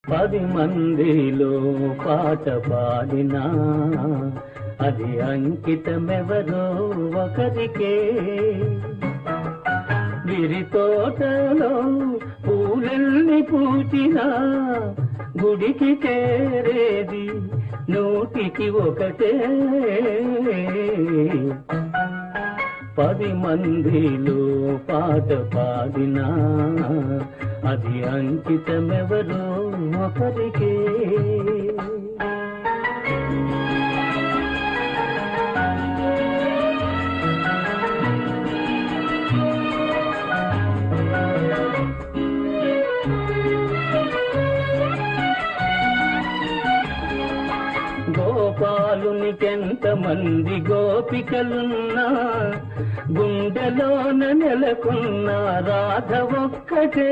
10 మందిలో పాట పాడినా అది అంకితమెవరో ఒకరికే. విరి తోటలో పూలెల్ని పూచినా గుడికి చేరేది 100కి 1. 10 మందిలో పాట పాడినా అది అంకితమెవరో ఒకరికే. గోపాలునికెంతమంది గోపికలున్నా గుండెలోన నెలకొన్న రాధ ఒక్కటే.